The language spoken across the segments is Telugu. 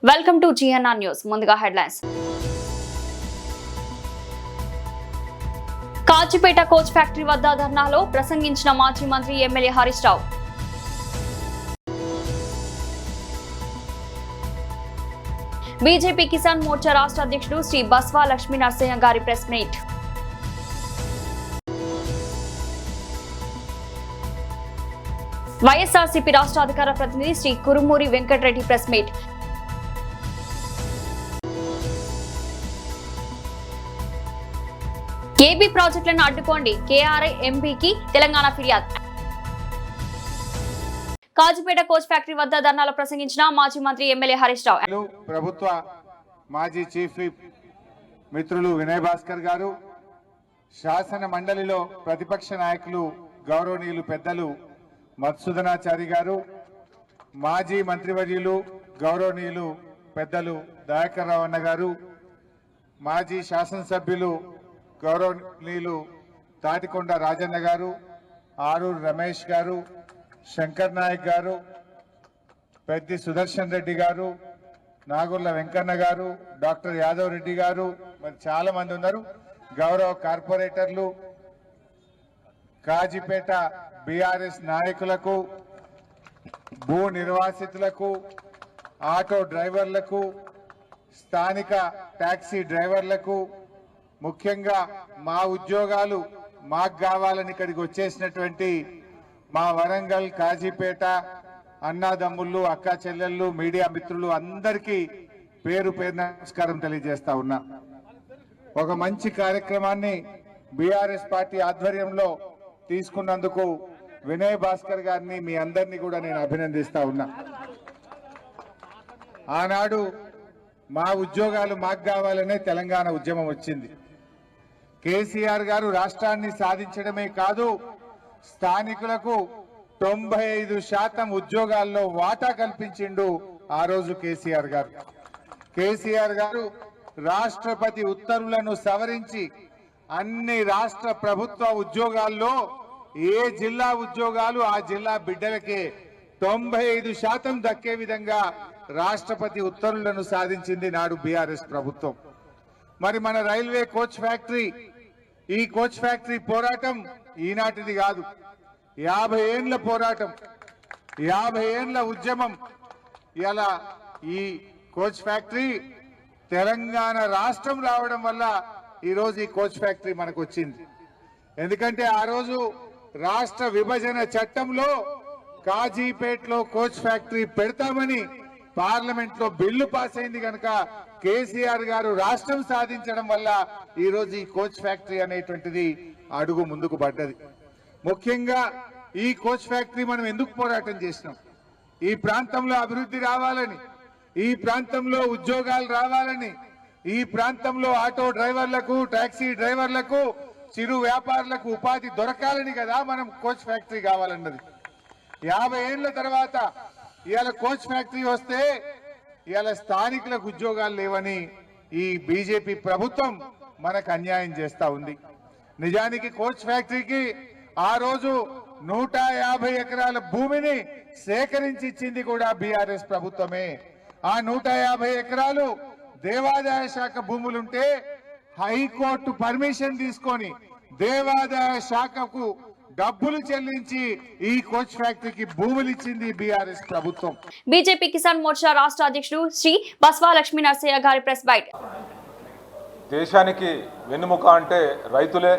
Welcome to GNR news. ముందుగా హెడ్లైన్స్. కాచిపేట కోచ్ ఫ్యాక్టరీ వద్ద ధర్నాలో ప్రసంగించిన మాజీ మంత్రి ఎమ్మెల్యే హరీష్ రావు. బీజేపీ కిసాన్ మోర్చా రాష్ట్ర అధ్యక్షుడు శ్రీ బస్వా లక్ష్మీ నరసింహ గారి ప్రెస్ మీట్. వైఎస్ఆర్సీపీ రాష్ట్ర అధికార ప్రతినిధి Shri Kurumuri Venkatareddy press meet. AB ప్రాజెక్టులను అడ్డుకోండి, కేఆర్ఐ ఎంపీకి తెలంగాణ ఫిర్యాదు. కాజిపేట కోచ్ ఫ్యాక్టరీ వద్ద ధర్నాలో ప్రసంగించిన మాజీ మంత్రి ఎమ్మెల్యే హరీష్ రావు. ప్రభుత్వ మాజీ చీఫ్ విప్ మిత్రులు వినయ్ భాస్కర్ గారు, శాసన మండలిలో ప్రతిపక్ష నాయకులు గౌరవనీయులు పెద్దలు మధుసూదనాచారి గారు, మాజీ మంత్రివర్యులు గౌరవనీయులు పెద్దలు దయాకర్ రావు అన్న గారు, మాజీ శాసనసభ్యులు గౌరవనీయులు తాటికొండ రాజన్న గారు, ఆరూరు రమేష్ గారు, శంకర్ నాయక్ గారు, పెద్ది సుదర్శన్ రెడ్డి గారు, నాగుర్ల వెంకన్న గారు, డాక్టర్ యాదవ్ రెడ్డి గారు, మరి చాలా మంది ఉన్నారు. గౌరవ కార్పొరేటర్లు, కాజిపేట బీఆర్ఎస్ నాయకులకు, భూ నిర్వాసితులకు, ఆటో డ్రైవర్లకు, స్థానిక టాక్సీ డ్రైవర్లకు, ముఖ్యంగా మా ఉద్యోగాలు మాకు కావాలని ఇక్కడికి వచ్చేసినటువంటి మా వరంగల్, కాజీపేట అన్నాదమ్ముళ్ళు, అక్క చెల్లెళ్ళు, మీడియా మిత్రులు అందరికీ పేరు పేరు నమస్కారం తెలియజేస్తా ఉన్నా. ఒక మంచి కార్యక్రమాన్ని బీఆర్ఎస్ పార్టీ ఆధ్వర్యంలో తీసుకున్నందుకు వినయ్ భాస్కర్ గారిని, మీ అందరినీ కూడా నేను అభినందిస్తా ఉన్నా. ఆనాడు మా ఉద్యోగాలు మాకు కావాలనే తెలంగాణ ఉద్యమం వచ్చింది. కేసీఆర్ గారు రాష్ట్రాన్ని సాధించడమే కాదు, స్థానికులకు 95% ఉద్యోగాల్లో వాటా కల్పించిండు ఆ రోజు కేసీఆర్ గారు. కేసీఆర్ గారు రాష్ట్రపతి ఉత్తర్వులను సవరించి అన్ని రాష్ట్ర ప్రభుత్వ ఉద్యోగాల్లో ఏ జిల్లా ఉద్యోగాలు ఆ జిల్లా బిడ్డలకే 95% దక్కే విధంగా రాష్ట్రపతి ఉత్తర్వులను సాధించింది నాడు బీఆర్ఎస్ ప్రభుత్వం. మరి మన రైల్వే కోచ్ ఫ్యాక్టరీ, ఈ కోచ్ ఫ్యాక్టరీ పోరాటం ఈనాటిది కాదు, 50 ఏండ్ల పోరాటం, 50 ఏండ్ల ఉద్యమం. ఇలా ఈ కోచ్ ఫ్యాక్టరీ తెలంగాణ రాష్ట్రం రావడం వల్ల ఈరోజు ఈ కోచ్ ఫ్యాక్టరీ మనకు వచ్చింది. ఎందుకంటే ఆ రోజు రాష్ట్ర విభజన చట్టంలో కాజీపేటలో కోచ్ ఫ్యాక్టరీ పెడతామని పార్లమెంట్ లో బిల్లు పాస్ అయింది కనుక కేసీఆర్ గారు రాష్ట్రం సాధించడం వల్ల ఈ రోజు ఈ కోచ్ ఫ్యాక్టరీ అనేటువంటిది అడుగు ముందుకు పడ్డది. ముఖ్యంగా ఈ కోచ్ ఫ్యాక్టరీ మనం ఎందుకు పోరాటం చేసినాం? ఈ ప్రాంతంలో అభివృద్ధి రావాలని, ఈ ప్రాంతంలో ఉద్యోగాలు రావాలని, ఈ ప్రాంతంలో ఆటో డ్రైవర్లకు, టాక్సీ డ్రైవర్లకు, చిరు వ్యాపారులకు ఉపాధి దొరకాలని కదా మనం కోచ్ ఫ్యాక్టరీ కావాలన్నది. 50 ఏండ్ల తర్వాత ఇవాళ కోచ్ ఫ్యాక్టరీ వస్తే ఇవాళ స్థానికులకు ఉద్యోగాలు లేవని ఈ బీజేపీ ప్రభుత్వం మనకు అన్యాయం చేస్తా ఉంది. నిజానికి కోచ్ ఫ్యాక్టరీకి ఆ రోజు 150 ఎకరాల భూమిని సేకరించి ఇచ్చింది కూడా బీఆర్ఎస్ ప్రభుత్వమే. ఆ 150 ఎకరాలు దేవాదాయ శాఖ భూములుంటే హైకోర్టు పర్మిషన్ తీసుకొని దేవాదాయ శాఖకు డబ్బులు చెల్లించి ఈ కోచ్ ఫ్యాక్టరీకి భూములు ఇచ్చింది బీఆర్ఎస్ ప్రభుత్వం. బీజేపీ కిసాన్ మోర్చా రాష్ట్ర అధ్యక్షుడు శ్రీ బస్వా లక్ష్మీ నరసింహ గారి ప్రెస్ బైట్. దేశానికి వెన్నుముక అంటే రైతులే.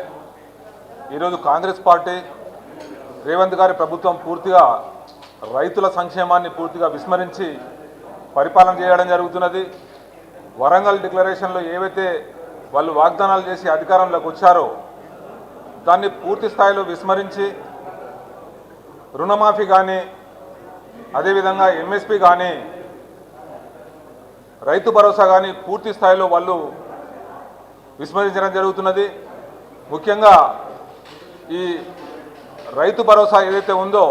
ఈరోజు కాంగ్రెస్ పార్టీ, రేవంత్ గారి ప్రభుత్వం పూర్తిగా రైతుల సంక్షేమాన్ని పూర్తిగా విస్మరించి పరిపాలన చేయడం జరుగుతున్నది. వరంగల్ డిక్లరేషన్లో ఏవైతే వాళ్ళు వాగ్దానాలు చేసి అధికారంలోకి వచ్చారో దాన్ని పూర్తి స్థాయిలో విస్మరించి రుణమాఫీ కానీ, అదేవిధంగా ఎంఎస్పీ కానీ, రైతు భరోసా కానీ పూర్తి స్థాయిలో వాళ్ళు విస్మరించడం జరుగుతున్నది. ముఖ్యంగా ఈ రైతు భరోసా ఏదైతే ఉందో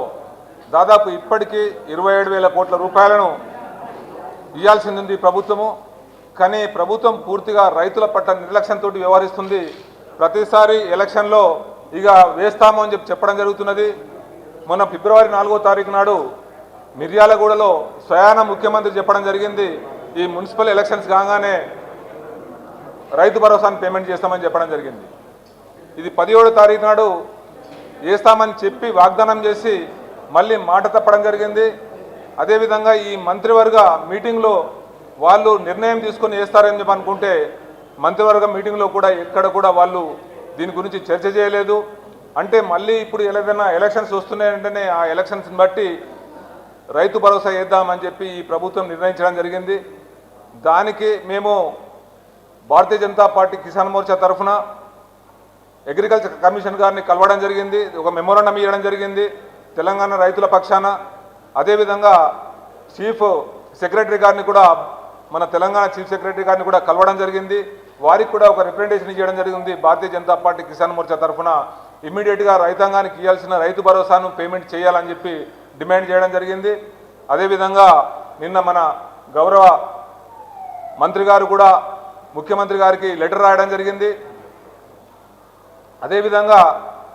దాదాపు ఇప్పటికీ 27,000 కోట్ల రూపాయలను ఇవ్వాల్సింది ప్రభుత్వము. కానీ ప్రభుత్వం పూర్తిగా రైతుల పట్ల నిర్లక్ష్యంతో వ్యవహరిస్తుంది. ప్రతిసారి ఎలక్షన్లో ఇక వేస్తాము అని చెప్పడం జరుగుతున్నది. మొన్న ఫిబ్రవరి 4వ తారీఖు నాడు మిర్యాలగూడలో స్వయాన ముఖ్యమంత్రి చెప్పడం జరిగింది, ఈ మున్సిపల్ ఎలక్షన్స్ కాగానే రైతు భరోసాను పేమెంట్ చేస్తామని చెప్పడం జరిగింది. ఇది 17వ తారీఖు నాడు వేస్తామని చెప్పి వాగ్దానం చేసి మళ్ళీ మాట తప్పడం జరిగింది. అదేవిధంగా ఈ మంత్రివర్గ మీటింగ్లో వాళ్ళు నిర్ణయం తీసుకొని వేస్తారని చెప్పి అనుకుంటే మంత్రివర్గ మీటింగ్లో కూడా ఎక్కడ కూడా వాళ్ళు దీని గురించి చర్చ చేయలేదు. అంటే మళ్ళీ ఇప్పుడు ఏదైనా ఎలక్షన్స్ వస్తున్నాయంటేనే ఆ ఎలక్షన్స్ని బట్టి రైతు భరోసా వేద్దామని చెప్పి ఈ ప్రభుత్వం నిర్ణయించడం జరిగింది. దానికి మేము భారతీయ జనతా పార్టీ కిసాన్ మోర్చా తరఫున అగ్రికల్చర్ కమిషన్ గారిని కలవడం జరిగింది. ఒక మెమోరాండం ఇవ్వడం జరిగింది తెలంగాణ రైతుల పక్షాన. అదేవిధంగా చీఫ్ సెక్రటరీ గారిని కూడా మన తెలంగాణ చీఫ్ సెక్రటరీ గారిని కూడా కలవడం జరిగింది. వారికి కూడా ఒక రిప్రజెంటేషన్ ఇవ్వడం జరిగింది. భారతీయ జనతా పార్టీ కిసాన్ మోర్చా తరఫున ఇమ్మీడియట్గా రైతాంగానికి ఇవ్వాల్సిన రైతు భరోసాను పేమెంట్ చేయాలని చెప్పి డిమాండ్ చేయడం జరిగింది. అదేవిధంగా నిన్న మన గౌరవ మంత్రి గారు కూడా ముఖ్యమంత్రి గారికి లెటర్ రాయడం జరిగింది. అదేవిధంగా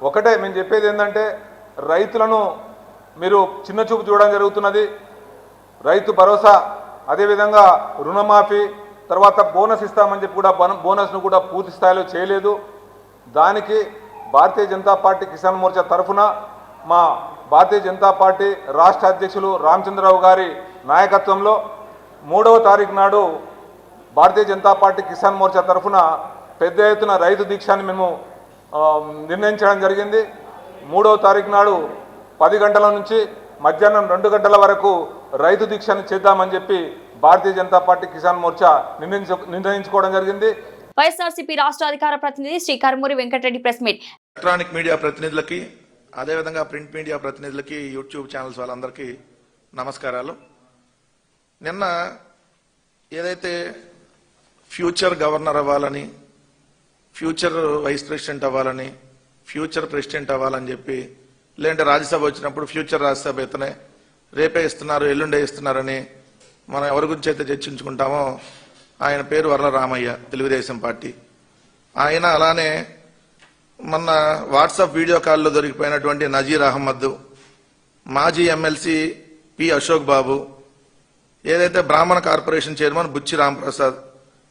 ఒకటే మేము చెప్పేది ఏంటంటే రైతులను మీరు చిన్న చూపు చూడడం జరుగుతున్నది. రైతు భరోసా అదేవిధంగా రుణమాఫీ తర్వాత బోనస్ ఇస్తామని చెప్పి కూడా బోనస్ను కూడా పూర్తి స్థాయిలో చేయలేదు. దానికి భారతీయ జనతా పార్టీ కిసాన్ మోర్చా తరఫున మా భారతీయ జనతా పార్టీ రాష్ట్ర అధ్యక్షులు రామచంద్రరావు గారి నాయకత్వంలో 3వ తారీఖు నాడు భారతీయ జనతా పార్టీ కిసాన్ మోర్చా తరఫున పెద్ద ఎత్తున రైతు దీక్షని మేము నిర్ణయించడం జరిగింది. 3వ తారీఖు నాడు 10 గంటల నుంచి మధ్యాహ్నం 2 గంటల వరకు రైతు దీక్షను చేద్దామని చెప్పి భారతీయ జనతా పార్టీ కిసాన్ మోర్చా నిర్ణయించుకోవడం జరిగింది. వైఎస్ఆర్సీపీ రాష్ట్ర అధికార ప్రతినిధి Shri Karmuri Venkatareddy press meet. Electronic media ప్రతినిధులకి అదేవిధంగా ప్రింట్ మీడియా ప్రతినిధులకి యూట్యూబ్ ఛానల్స్ వాళ్ళందరికీ నమస్కారాలు. నిన్న ఏదైతే ఫ్యూచర్ గవర్నర్ అవ్వాలని, ఫ్యూచర్ వైస్ ప్రెసిడెంట్ అవ్వాలని, ఫ్యూచర్ ప్రెసిడెంట్ అవ్వాలని చెప్పి లేదంటే రాజ్యసభ వచ్చినప్పుడు ఫ్యూచర్ రాజ్యసభ ఇతనే రేపే ఇస్తున్నారు ఎల్లుండే ఇస్తున్నారని మనం ఎవరి గురించి అయితే చర్చించుకుంటామో ఆయన పేరు వర్ల రామయ్య, తెలుగుదేశం పార్టీ. ఆయన అలానే మొన్న వాట్సాప్ వీడియో కాల్లో దొరికిపోయినటువంటి నజీర్ అహ్మద్, మాజీ ఎమ్మెల్సీ పి అశోక్ బాబు, ఏదైతే బ్రాహ్మణ కార్పొరేషన్ చైర్మన్ బుచ్చి రాంప్రసాద్,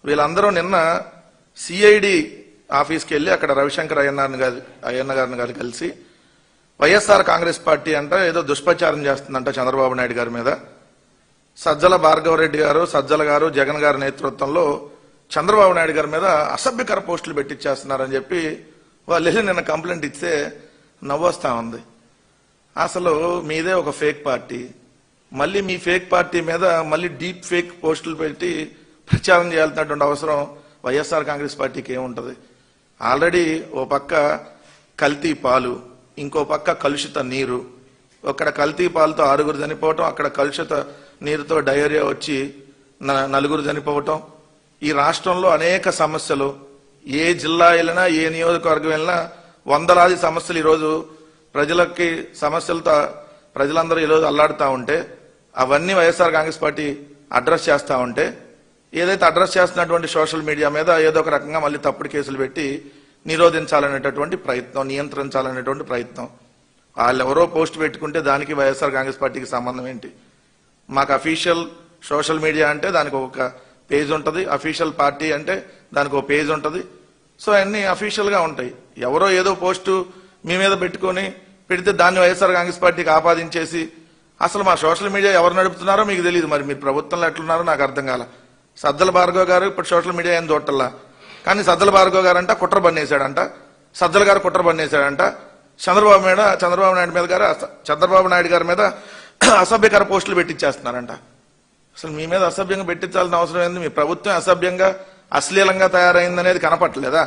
వీళ్ళందరూ నిన్న సిఐడి ఆఫీస్కి వెళ్ళి అక్కడ రవిశంకర్ అయ్యన్న గారిని గారు కలిసి వైఎస్ఆర్ కాంగ్రెస్ పార్టీ అంట ఏదో దుష్ప్రచారం చేస్తుందంట చంద్రబాబు నాయుడు గారి మీద. సజ్జల భార్గవరెడ్డి గారు, సజ్జల గారు, జగన్ గారి నేతృత్వంలో చంద్రబాబు నాయుడు గారి మీద అసభ్యకర పోస్టులు పెట్టించేస్తున్నారని చెప్పి వాళ్ళు వెళ్ళి నిన్న కంప్లైంట్ ఇస్తే నవ్వొస్తా ఉంది. అసలు మీదే ఒక ఫేక్ పార్టీ, మళ్ళీ మీ ఫేక్ పార్టీ మీద మళ్ళీ డీప్ ఫేక్ పోస్టులు పెట్టి ప్రచారం చేయాల్సినటువంటి అవసరం వైఎస్ఆర్ కాంగ్రెస్ పార్టీకి ఏముంటది? ఆల్రెడీ ఓ పక్క కల్తీ పాలు, ఇంకో పక్క కలుషిత నీరు. అక్కడ కల్తీ పాలతో 6 చనిపోవటం, అక్కడ కలుషిత నీరుతో డయేరియా వచ్చి 4 చనిపోవటం. ఈ రాష్ట్రంలో అనేక సమస్యలు, ఏ జిల్లా వెళ్ళినా ఏ నియోజకవర్గం వెళ్ళినా వందలాది సమస్యలు ఈరోజు ప్రజలకి సమస్యలతో ప్రజలందరూ ఈరోజు అల్లాడుతూ ఉంటే అవన్నీ వైఎస్ఆర్ కాంగ్రెస్ పార్టీ అడ్రస్ చేస్తూ ఉంటే ఏదైతే అడ్రస్ చేస్తున్నటువంటి సోషల్ మీడియా మీద ఏదో ఒక రకంగా మళ్ళీ తప్పుడు కేసులు పెట్టి నిరోధించాలనేటటువంటి ప్రయత్నం, నియంత్రించాలనేటువంటి ప్రయత్నం. వాళ్ళు ఎవరో పోస్ట్ పెట్టుకుంటే దానికి వైఎస్ఆర్ కాంగ్రెస్ పార్టీకి సంబంధం ఏంటి? మాకు అఫీషియల్ సోషల్ మీడియా అంటే దానికి ఒక పేజ్ ఉంటుంది, అఫీషియల్ పార్టీ అంటే దానికి ఒక పేజ్ ఉంటుంది. సో అన్ని అఫీషియల్ గా ఉంటాయి. ఎవరో ఏదో పోస్టు మీ మీద పెడితే దాన్ని వైఎస్ఆర్ కాంగ్రెస్ పార్టీకి ఆపాదించేసి అసలు మా సోషల్ మీడియా ఎవరు నడుపుతున్నారో మీకు తెలియదు. మరి మీరు ప్రభుత్వంలో ఎట్లున్నారో నాకు అర్థం కాల. సజ్జల భార్గవ్ గారు ఇప్పుడు సోషల్ మీడియా ఏం చూడటల్లా, కానీ సజ్జల భార్గవ్ గారు అంట కుట్ర బన్నేశాడంట, సజ్జల గారు కుట్ర బన్నేశాడంట, చంద్రబాబు నాయుడు గారి మీద అసభ్యకర పోస్టులు పెట్టించేస్తున్నారంట. అసలు మీ మీద అసభ్యంగా పెట్టించాల్సిన అవసరం ఏంది? మీ ప్రభుత్వం అసభ్యంగా అశ్లీలంగా తయారైందనేది కనపట్లేదా?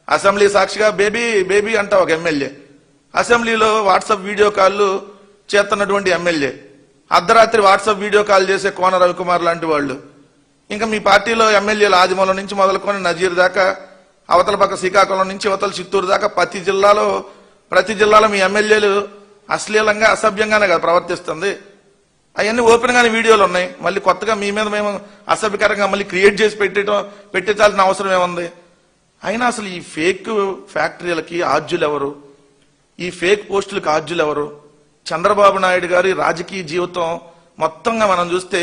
అసెంబ్లీ సాక్షిగా బేబీ బేబీ అంట ఒక ఎమ్మెల్యే, అసెంబ్లీలో వాట్సాప్ వీడియో కాల్లు చేస్తున్నటువంటి ఎమ్మెల్యే, అర్ధరాత్రి వాట్సాప్ వీడియో కాల్ చేసే కోన రవికుమార్ లాంటి వాళ్ళు, ఇంకా మీ పార్టీలో ఎమ్మెల్యేలు ఆదిమూలం నుంచి మొదలుకొని నజీర్ దాకా, అవతల పక్క శ్రీకాకుళం నుంచి అవతల చిత్తూరు దాకా ప్రతి జిల్లాలో మీ ఎమ్మెల్యేలు అశ్లీలంగా అసభ్యంగానే కదా ప్రవర్తిస్తుంది. అవన్నీ ఓపెన్ గానే వీడియోలు ఉన్నాయి. మళ్ళీ కొత్తగా మీ మీద మేము అసభ్యకరంగా మళ్ళీ క్రియేట్ చేసి పెట్టించాల్సిన అవసరం ఏముంది? అయినా అసలు ఈ ఫేక్ ఫ్యాక్టరీలకి ఆద్యులు ఎవరు? ఈ ఫేక్ పోస్టులకు ఆద్యులు ఎవరు? చంద్రబాబు నాయుడు గారి రాజకీయ జీవితం మొత్తంగా మనం చూస్తే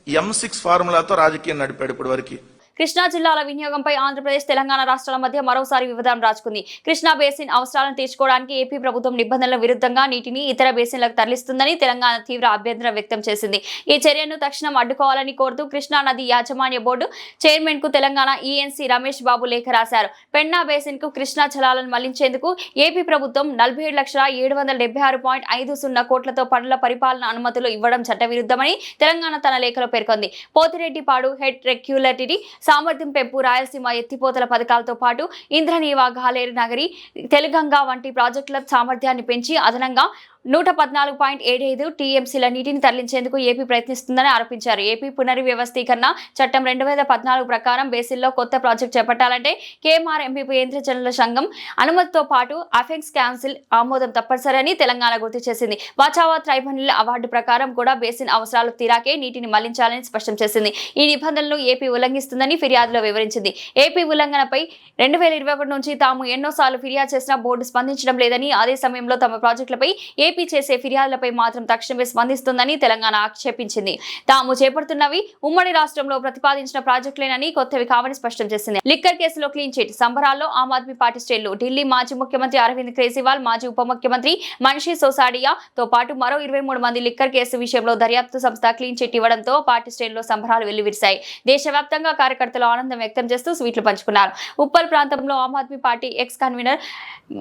M6 ఫార్ములాతో రాజకీయం నడిపాడు ఇప్పటి వరకు. కృష్ణా జిల్లాల వినియోగంపై ఆంధ్రప్రదేశ్ తెలంగాణ రాష్ట్రాల మధ్య మరోసారి వివాదం రాజుకుంది. కృష్ణా బేసిన్ అవసరాలను తీర్చుకోవడానికి ఏపీ ప్రభుత్వం నిబంధనల విరుద్ధంగా నీటిని ఇతర బేసిన్లకు తరలిస్తుందని తెలంగాణ తీవ్ర అభ్యంతరం వ్యక్తం చేసింది. ఈ చర్యను తక్షణం అడ్డుకోవాలని కోరుతూ కృష్ణా నది యాజమాన్య బోర్డు చైర్మన్ కు తెలంగాణ ఈఎన్సీ రమేష్ బాబు లేఖ రాశారు. పెన్నా బేసిన్ కు కృష్ణా జలాలను మళ్లించేందుకు ఏపీ ప్రభుత్వం 47,776.50 కోట్లతో పనుల పరిపాలన అనుమతులు ఇవ్వడం చట్టవిరుద్ధమని తెలంగాణ తన లేఖలో పేర్కొంది. పోతిరెడ్డిపాడు హెడ్ రెగ్యులేటరీ సామర్థ్యం పెంపు, రాయలసీమ ఎత్తిపోతల పథకాలతో పాటు ఇంద్రనీవా, గాలేరు నగరి, తెలుగంగా వంటి ప్రాజెక్టుల సామర్థ్యాన్ని పెంచి అదనంగా 114.75 టీఎంసీల నీటిని తరలించేందుకు ఏపీ ప్రయత్నిస్తుందని ఆరోపించారు. ఏపీ పునర్వ్యవస్థీకరణ చట్టం 2014 ప్రకారం బేసిన్లో కొత్త ప్రాజెక్టు చేపట్టాలంటే కేఎంఆర్ ఎంపీ యంత్రజనుల సంఘం అనుమతితో పాటు అఫెక్స్ కౌన్సిల్ ఆమోదం తప్పనిసరని తెలంగాణ గుర్తు చేసింది. బచావో ట్రైబ్యునల్ అవార్డు ప్రకారం కూడా బేసిన్ అవసరాలు తీరాకే నీటిని మళ్లించాలని స్పష్టం చేసింది. ఈ నిబంధనలు ఏపీ ఉల్లంఘిస్తుందని ఫిర్యాదులో వివరించింది. ఏపీ ఉల్లంఘనపై 2021 నుంచి తాము ఎన్నోసార్లు ఫిర్యాదు చేసినా బోర్డు స్పందించడం లేదని, అదే సమయంలో తమ ప్రాజెక్టులపై ఏపీ చేసే ఫిర్యాదులపై మాత్రం తక్షణమే స్పందిస్తుందని తెలంగాణ ఆక్షేపించింది. తాము చేపడుతున్నవి ఉమ్మడి రాష్ట్రంలో ప్రతిపాదించిన ప్రాజెక్టులేనని, కొత్తవి కావని స్పష్టం చేసింది. లిక్కర్ కేసులో క్లీన్ చిట్ సంబరాల్లో ఆమ్ ఆద్మీ పార్టీ శ్రేణులు. ఢిల్లీ మాజీ ముఖ్యమంత్రి అరవింద్ కేజ్రీవాల్, మాజీ ఉప ముఖ్యమంత్రి మనీష్ సిసోడియాతో పాటు మరో 23 మంది లిక్కర్ కేసు విషయంలో దర్యాప్తు సంస్థ క్లీన్ చిట్ ఇవ్వడంతో పార్టీ శ్రేణుల్లో సంబరాలు వెల్లివిరిశాయి. దేశవ్యాప్తంగా కార్యకర్తలు ఆనందం వ్యక్తం చేస్తూ స్వీట్లు పంచుకున్నారు. ఉప్పల్ ప్రాంతంలో Aam Aadmi Party ex convener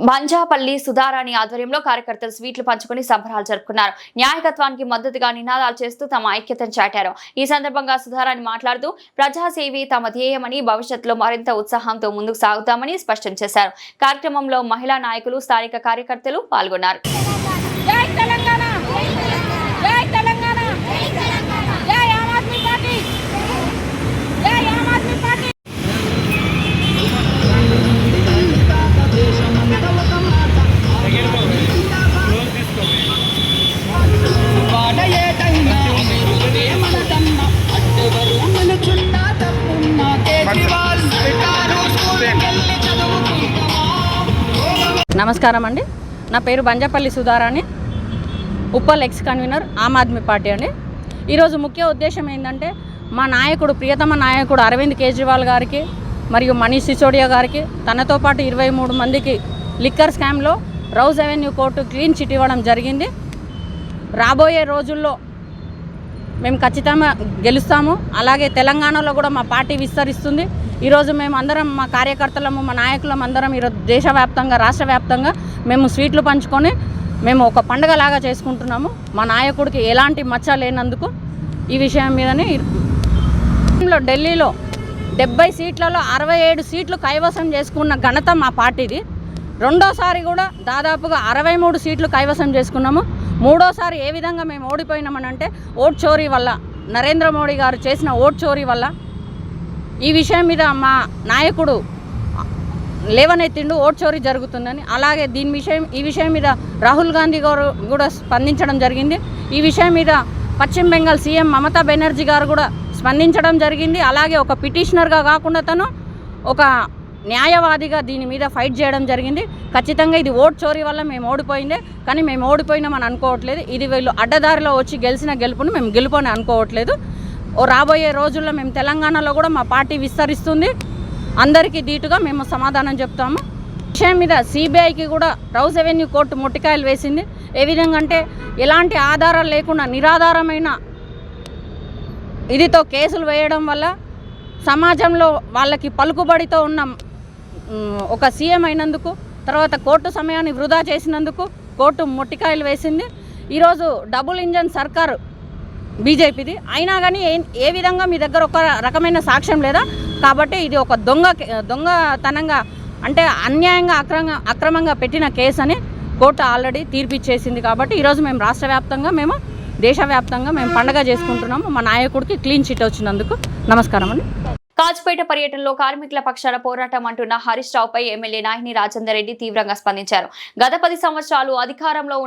Banjapalli Sudharani ఆధ్వర్యంలో కార్యకర్తలు స్వీట్లు పంచుకుని సంబరాలు జరుపుకున్నారు. న్యాయకత్వానికి మద్దతుగా నినాదాలు చేస్తూ తమ ఐక్యతను చాటారు. ఈ సందర్భంగా సుధారాణి మాట్లాడుతూ ప్రజాసేవే తమ ధ్యేయమని, భవిష్యత్తులో మరింత ఉత్సాహంతో ముందుకు సాగుతామని స్పష్టం చేశారు. కార్యక్రమంలో మహిళా నాయకులు, స్థానిక కార్యకర్తలు పాల్గొన్నారు. జై తెలంగాణ, జై తెలంగాణ, జై ఆమ్ ఆద్మీ పార్టీ, జై ఆమ్ ఆద్మీ పార్టీ. నమస్కారం అండి. నా పేరు బంజాపల్లి సుధారాణి, ఉప్పల్ ఎక్స్ కన్వీనర్ ఆమ్ ఆద్మీ పార్టీ అండి. ఈరోజు ముఖ్య ఉద్దేశం ఏంటంటే మా నాయకుడు, ప్రియతమ నాయకుడు అరవింద్ కేజ్రీవాల్ గారికి మరియు మనీష్ సిసోడియా గారికి, తనతో పాటు 23 మందికి లిక్కర్ స్కామ్లో Rouse Avenue court clean chit ఇవ్వడం జరిగింది. రాబోయే రోజుల్లో మేము ఖచ్చితంగా గెలుస్తాము. అలాగే తెలంగాణలో కూడా మా పార్టీ విస్తరిస్తుంది. ఈరోజు మేము అందరం, మా కార్యకర్తలము, మా నాయకులం అందరం ఈరోజు దేశవ్యాప్తంగా, రాష్ట్ర వ్యాప్తంగా మేము స్వీట్లు పంచుకొని మేము ఒక పండుగలాగా చేసుకుంటున్నాము. మా నాయకుడికి ఎలాంటి మచ్చ లేనందుకు ఈ విషయం మీదనే ఢిల్లీలో 70 సీట్లలో 67 సీట్లు కైవసం చేసుకున్న ఘనత మా పార్టీది. రెండోసారి కూడా దాదాపుగా 63 సీట్లు కైవసం చేసుకున్నాము. మూడోసారి ఏ విధంగా మేము ఓడిపోయినామనంటే ఓట్ చోరీ వల్ల, నరేంద్ర మోడీ గారు చేసిన ఓట్ చోరీ వల్ల. ఈ విషయం మీద మా నాయకుడు లేవనెత్తిండు, ఓట్ చోరీ జరుగుతుందని. అలాగే ఈ విషయం మీద రాహుల్ గాంధీ గారు కూడా స్పందించడం జరిగింది. ఈ విషయం మీద పశ్చిమ బెంగాల్ సీఎం మమతా బెనర్జీ గారు కూడా స్పందించడం జరిగింది. అలాగే ఒక పిటిషనర్గా కాకుండా తను ఒక న్యాయవాదిగా దీని మీద ఫైట్ చేయడం జరిగింది. ఖచ్చితంగా ఇది ఓట్ చోరీ వల్ల మేము ఓడిపోయిందే, కానీ మేము ఓడిపోయినామని అనుకోవట్లేదు. ఇది వీళ్ళు అడ్డదారిలో వచ్చి గెలిచిన గెలుపుని మేము గెలుపని అనుకోవట్లేదు. రాబోయే రోజుల్లో మేము తెలంగాణలో కూడా మా పార్టీ విస్తరిస్తుంది. అందరికీ ధీటుగా మేము సమాధానం చెప్తాము. విషయం మీద సిబిఐకి కూడా రౌజ్ అవెన్యూ కోర్టు మొట్టికాయలు వేసింది. ఏ విధంగా అంటే ఎలాంటి ఆధారాలు లేకుండా నిరాధారమైన ఇదితో కేసులు వేయడం వల్ల సమాజంలో వాళ్ళకి పలుకుబడితో ఉన్న ఒక సీఎం అయినందుకు, తర్వాత కోర్టు సమయాన్ని వృధా చేసినందుకు కోర్టు మొట్టికాయలు వేసింది. ఈరోజు డబుల్ ఇంజన్ సర్కారు బీజేపీది అయినా కానీ ఏ విధంగా మీ దగ్గర ఒక రకమైన సాక్ష్యం లేదా? కాబట్టి ఇది ఒక దొంగతనంగా, అంటే అన్యాయంగా అక్రమంగా పెట్టిన కేసు అని కోర్టు ఆల్రెడీ తీర్పిచ్చేసింది. కాబట్టి ఈరోజు మేము రాష్ట్ర వ్యాప్తంగా, మేము దేశవ్యాప్తంగా మేము పండగ చేసుకుంటున్నాము. మా నాయకుడికి క్లీన్ చిట్ వచ్చినందుకు నమస్కారం అండి. కాచిపేట పర్యటనలో కార్మికుల పక్షాన పోరాటం అంటున్న హరీష్ రావుపై ఎమ్మెల్యే నాహిని రాజేందర్ రెడ్డి తీవ్రంగా స్పందించారు. గత 10 సంవత్సరాలు అధికారంలో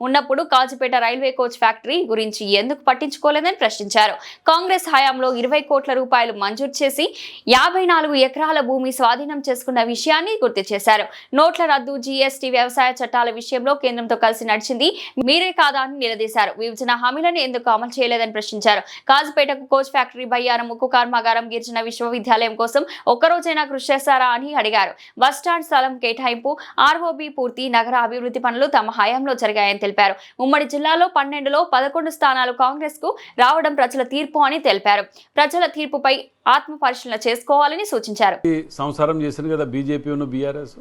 ఉన్నప్పుడు కాచిపేట రైల్వే కోచ్ ఫ్యాక్టరీ గురించి ఎందుకు పట్టించుకోలేదని ప్రశ్నించారు. కాంగ్రెస్ హయాంలో 20 కోట్ల రూపాయలు మంజూరు చేసి 54 ఎకరాల భూమి స్వాధీనం చేసుకున్న విషయాన్ని గుర్తు చేశారు. నోట్ల రద్దు, జీఎస్టీ, వ్యవసాయ చట్టాల విషయంలో కేంద్రంతో కలిసి నడిచింది మీరే కాదా అని నిలదీశారు. విభజన హామీలను ఎందుకు అమలు చేయలేదని ప్రశ్నించారు. కాజిపేటకు కోచ్ ఫ్యాక్టరీ, బయ్యారం ఉక్కు కర్మాగారం, గిరిజన విశ్వవిద్యాలయం కోసం ఒక్కరోజైనా కృషి చేశారా అని అడిగారు. బస్టాండ్ స్థలం కేటాయింపు, ఆర్ఓబి పూర్తి, నగర అభివృద్ధి పనులు తమ హయాంలో జరిగాయని తెలిపారు. ఉమ్మడి జిల్లాలో 12లో 11 స్థానాలు కాంగ్రెస్ కు రావడం ప్రజల తీర్పు అని తెలిపారు. ప్రజల తీర్పుపై ఆత్మ పరిశీలన చేసుకోవాలని సూచించారు. సంసారం చేసింది కదా బీజేపీ బీఆర్ఎస్,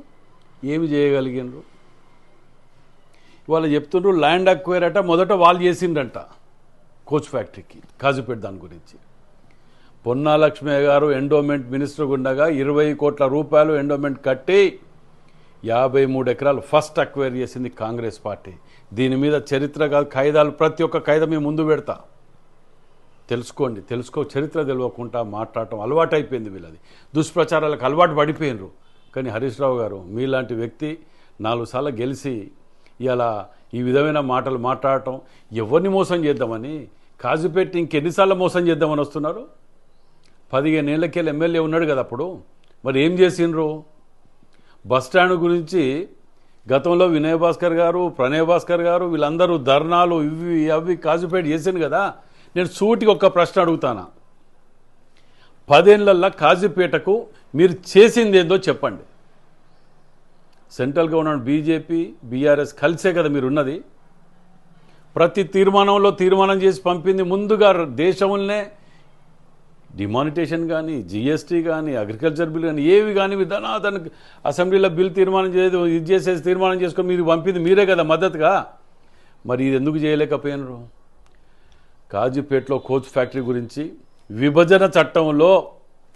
ఏమి చేయగలిగినారు? వాళ్ళు చెప్తుండ్రు ల్యాండ్ అక్వైర్ అట మొదట వాళ్ళు చేసిండ్రంట కోచ్ ఫ్యాక్టరీకి కాజుపేట. దాని గురించి పొన్నా లక్ష్మయ్య గారు ఎండోమెంట్ మినిస్టర్ ఉండగా 20 కోట్ల రూపాయలు ఎండోమెంట్ కట్టి 53 ఎకరాలు ఫస్ట్ అక్వైర్ చేసింది కాంగ్రెస్ పార్టీ. దీని మీద చరిత్ర కాయిదాలు ప్రతి ఒక్క కాయిదా మేము ముందు పెడతా, తెలుసుకోండి. చరిత్ర తెలియకుండా మాట్లాడటం అలవాటు అయిపోయింది వీళ్ళది. దుష్ప్రచారాలకు అలవాటు పడిపోయినరు. కానీ హరీష్ రావు గారు మీలాంటి వ్యక్తి 4 సార్లు గెలిచి ఇలా ఈ విధమైన మాటలు మాట్లాడటం, ఎవరిని మోసం చేద్దామని, కాజుపెట్టి ఇంకెన్నిసార్లు మోసం చేద్దామని వస్తున్నారు? 15 ఏళ్ళకెళ్ళి ఎమ్మెల్యే ఉన్నాడు కదా అప్పుడు, మరి ఏం చేసిండ్రు? బస్టాండ్ గురించి గతంలో వినయ్ భాస్కర్ గారు, ప్రణయ్ భాస్కర్ గారు వీళ్ళందరూ ధర్నాలు ఇవి అవి కాజుపేట చేశాను కదా. నేను సూటికి ఒక్క ప్రశ్న అడుగుతానా, 10 ఏళ్లలో కాజుపేటకు మీరు చేసింది ఏందో చెప్పండి. సెంట్రల్ గవర్నమెంట్ బీజేపీ బీఆర్ఎస్ కలిసే కదా మీరు ఉన్నది. ప్రతి తీర్మానం చేసి పంపింది ముందుగా దేశంలోనే డిమానిటేషన్ కానీ, జిఎస్టీ కానీ, అగ్రికల్చర్ బిల్ కానీ, ఏవి కానీ విధానానికి అసెంబ్లీలో బిల్ తీర్మానం చేసుకొని మీరు పంపింది మీరే కదా మద్దతుగా. మరి ఇది ఎందుకు చేయలేకపోయినారు? కాజీపేటలో కోచ్ ఫ్యాక్టరీ గురించి విభజన చట్టంలో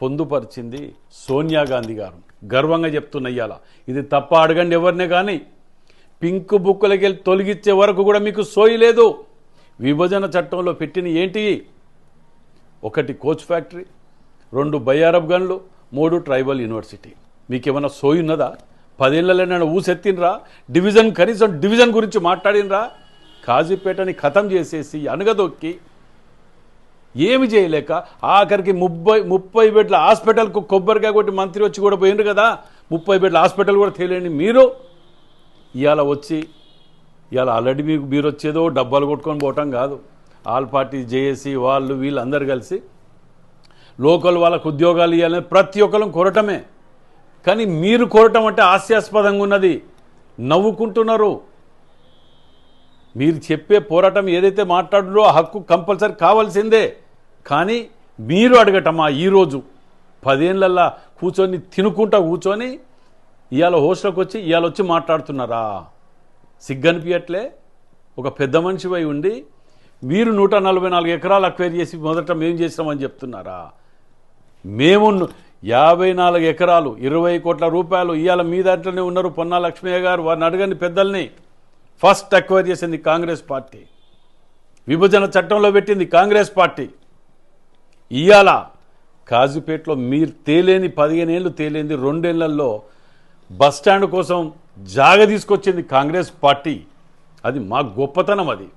పొందుపరిచింది సోనియా గాంధీ గారు. గర్వంగా చెప్తున్నయ్యాల ఇది తప్ప అడగండి ఎవరినే. కానీ పింక్ బుక్కులకి వెళ్ళి తొలగించే వరకు కూడా మీకు సోయి లేదు. విభజన చట్టంలో పెట్టిన ఏంటి? 1 కోచ్ ఫ్యాక్టరీ, 2 బయ్యారబ్ గన్లు, 3 ట్రైబల్ యూనివర్సిటీ. మీకేమైనా సోయి ఉన్నదా? 10 ఏళ్ళలో ఊసెత్తినరా? కనీసం డివిజన్ గురించి మాట్లాడినరా? కాజీపేటని ఖతం చేసేసి అనగదొక్కి ఏమి చేయలేక ఆఖరికి 30 బెడ్ల హాస్పిటల్కు కొబ్బరికాయ కొట్టి మంత్రి వచ్చి కూడా పోయిండ్రు కదా. 30 బెడ్ల హాస్పిటల్ కూడా తెలియని మీరు ఇవాళ ఆల్రెడీ మీరు వచ్చేదో డబ్బాలు కొట్టుకొని పోవటం కాదు. ఆల్ పార్టీ, జేఏసీ వాళ్ళు వీళ్ళందరూ కలిసి లోకల్ వాళ్ళకు ఉద్యోగాలు ఇవ్వాలని ప్రతి ఒక్కరు కోరటమే. కానీ మీరు కోరటం అంటే హాస్యాస్పదంగా ఉన్నది, నవ్వుకుంటున్నారు. మీరు చెప్పే పోరాటం ఏదైతే మాట్లాడురో ఆ హక్కు కంపల్సరీ కావాల్సిందే. కానీ మీరు అడగటమా ఈరోజు 10 ఏళ్ళల్లో తినుకుంటా కూర్చొని ఇవాళ హోస్ట్లోకి వచ్చి వచ్చి మాట్లాడుతున్నారా? సిగ్గనిపించట్లే? ఒక పెద్ద మనిషిపై ఉండి మీరు 144 ఎకరాలు అక్వైర్ చేసి మొదట మేము చేసినామని చెప్తున్నారా? మేము 54 ఎకరాలు 20 కోట్ల రూపాయలు ఇవాళ మీ దాంట్లోనే ఉన్నారు. పొన్నా లక్ష్మయ్య గారు, వారిని అడగని పెద్దల్ని. ఫస్ట్ అక్వైర్ చేసింది కాంగ్రెస్ పార్టీ, విభజన చట్టంలో పెట్టింది కాంగ్రెస్ పార్టీ. ఇవాళ కాజుపేటలో మీరు 15 ఏళ్ళు తేలేంది, 2 ఏళ్లలో బస్టాండ్ కోసం జాగ తీసుకొచ్చింది కాంగ్రెస్ పార్టీ. అది మా గొప్పతనం. అది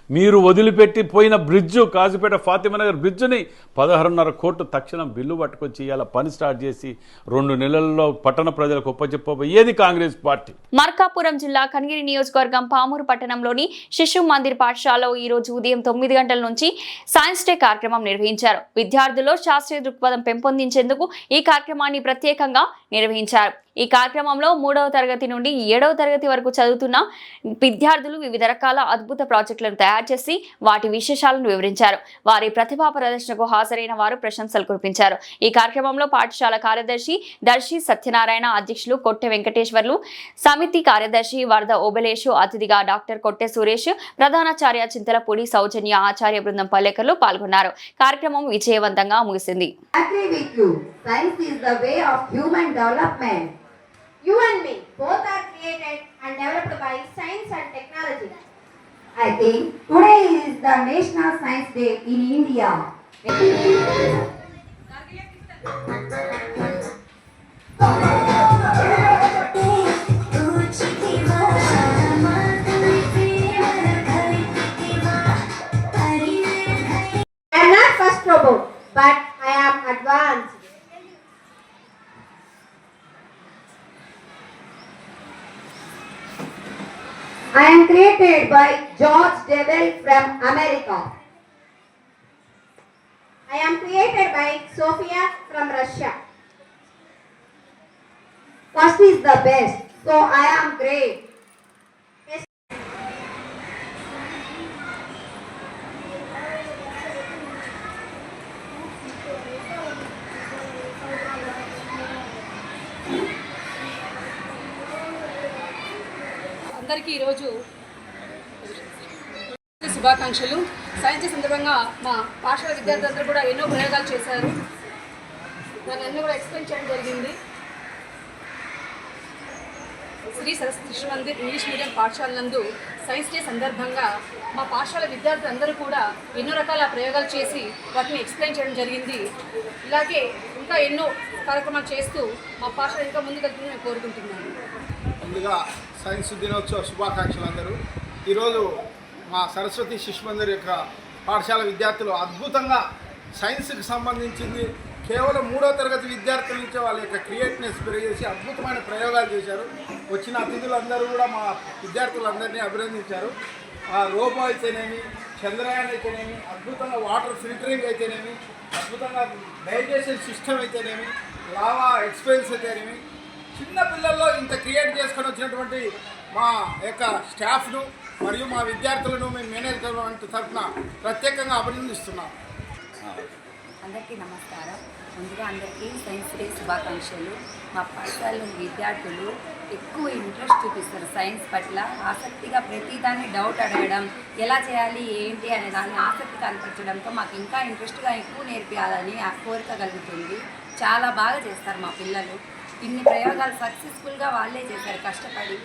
మీరు వదిలిపెట్టి పోయిన బ్రిడ్జు, కాజుపేట ఫాతిమానగర్ బ్రిడ్జుని 16.5 కోట్లు తక్షణం బిల్లు పట్టుకొచ్చి ఇలా పని స్టార్ట్ చేసి 2 నెలల్లో పట్టణ ప్రజలకు ఒప్పచెప్పబోయేది కాంగ్రెస్ పార్టీ. మార్కాపురం జిల్లా కనిగిరి నియోజకవర్గం పామూరు పట్టణంలోని శిశు మందిర్ పాఠశాలలో ఈ రోజు ఉదయం 9 గంటల నుంచి సైన్స్ డే కార్యక్రమం నిర్వహించారు. విద్యార్థుల్లో శాస్త్రీయ దృక్పథం పెంపొందించేందుకు ఈ కార్యక్రమాన్ని ప్రత్యేకంగా నిర్వహించారు. ఈ కార్యక్రమంలో 3వ తరగతి నుండి 7వ తరగతి వరకు చదువుతున్న విద్యార్థులు వివిధ రకాల అద్భుత ప్రాజెక్టులను తయారు చేసి వాటి విశేషాలను వివరించారు. వారి ప్రతిభా ప్రదర్శనకు హాజరైన వారు ప్రశంసలు కురిపించారు. ఈ కార్యక్రమంలో పాఠశాల కార్యదర్శి దర్శి సత్యనారాయణ, అధ్యక్షులు కొట్టె వెంకటేశ్వర్లు, సమితి కార్యదర్శి వరద ఓబలేషు, అతిథిగా డాక్టర్ కొట్టె సురేష్, ప్రధానాచార్య చింతలపూడి సౌజన్య, ఆచార్య బృందం పల్లెకర్లు పాల్గొన్నారు. కార్యక్రమం విజయవంతంగా ముగిసింది. You and me, both are created and developed by science and technology. I think today is the National Science Day in India. advanced. I am created by George Devil from America. I am created by Sophia from Russia. First is the best, so I am great. అందరికీ ఈరోజు శుభాకాంక్షలు. సైన్స్ డే సందర్భంగా మా పాఠశాల విద్యార్థులందరూ కూడా ఎన్నో ప్రయోగాలు చేశారు. దాన్ని అన్నీ కూడా ఎక్స్ప్లెయిన్ చేయడం జరిగింది. శ్రీ సరస్వతి శిశు మందిర్ ఇంగ్లీష్ మీడియం పాఠశాల నందు సైన్స్ డే సందర్భంగా మా పాఠశాల విద్యార్థులందరూ కూడా ఎన్నో రకాల ప్రయోగాలు చేసి వాటిని ఎక్స్ప్లెయిన్ చేయడం జరిగింది. ఇలాగే ఇంకా ఎన్నో కార్యక్రమాలు చేస్తూ మా పాఠశాల ఇంకా ముందుకెళ్తుందని మేము కోరుకుంటున్నాను. ముందుగా సైన్స్ దినోత్సవ శుభాకాంక్షలు అందరూ. ఈరోజు మా సరస్వతి శిశు మందిర్ యొక్క పాఠశాల విద్యార్థులు అద్భుతంగా సైన్స్కి సంబంధించింది కేవలం 3వ తరగతి విద్యార్థుల నుంచే వాళ్ళ యొక్క క్రియేటివ్నెస్ పెరిగేసి అద్భుతమైన ప్రయోగాలు చేశారు. వచ్చిన అతిథులందరూ కూడా మా విద్యార్థులందరినీ అభినందించారు. ఆ రోబో అయితేనేమి, చంద్రయాన్ అయితేనేమి, అద్భుతంగా వాటర్ ఫిల్టరింగ్ అయితేనేమి, అద్భుతంగా డైజెషన్ సిస్టమ్ అయితేనేమి, లావా ఎక్స్పెన్స్ అయితేనేమి, చిన్న పిల్లల్లో ఇంత క్రియేట్ చేసుకొని వచ్చినటువంటి మా యొక్క స్టాఫ్ను మరియు మా విద్యార్థులను మేము మేనేజ్మెంట్ తరఫున ప్రత్యేకంగా అభినందిస్తున్నాం. అందరికీ నమస్కారం. ముందుగా అందరికీ సైన్స్ డే శుభాకాంక్షలు. మా పాఠశాల విద్యార్థులు ఎక్కువ ఇంట్రెస్ట్ చూపిస్తారు సైన్స్ పట్ల. ఆసక్తిగా ప్రతిదాన్ని డౌట్ అడగడం, ఎలా చేయాలి ఏంటి అనే దాన్ని ఆసక్తి కనిపించడంతో మాకు ఇంకా ఇంట్రెస్ట్గా ఎక్కువ నేర్పించాలని ఆ కోరిక కలుగుతుంది. చాలా బాగా చేస్తారు మా పిల్లలు. ఇన్ని ప్రయోగాలు సక్సెస్ఫుల్గా వాళ్ళే చేశారు కష్టపడి.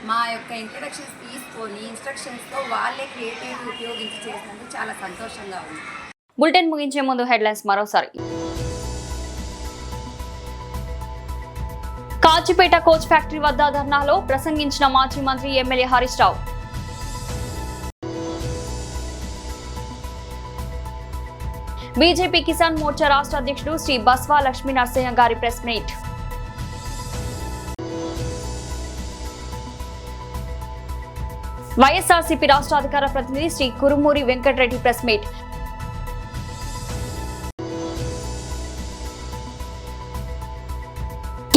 మా యొక్క ఇంట్రడక్షన్స్ తీసుకొని ఇన్స్ట్రక్షన్స్తో వాళ్ళే క్రియేటివ్ ఉపయోగించి చేసినందుకు చాలా సంతోషంగా ఉంది. బులెటిన్ ముగించే ముందు హెడ్లైన్స్ మరోసారి. కాచిపేట కోచ్ ఫ్యాక్టరీ వద్ద ధర్నాలో ప్రసంగించిన మాజీ మంత్రి ఎమ్మెల్యే హరీష్ రావు. బీజేపీ కిసాన్ మోర్చా రాష్ట్ర అధ్యక్షుడు శ్రీ బస్వా లక్ష్మీ నరసింహ గారి ప్రెస్ మీట్. వైఎస్ఆర్సీపీ రాష్ట్ర అధికార ప్రతినిధి Shri Kurumuri Venkatareddy press meet.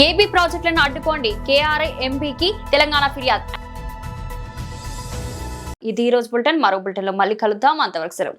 AB ప్రాజెక్టులను అడ్డుకోండి, కేఆర్ఐ ఎంపీకి తెలంగాణ ఫిర్యాదు. ఇది ఈ రోజు బులెటిన్. మరో బులెటిన్లో మళ్ళీ కలుద్దాం. అంతవరకు సెలవు.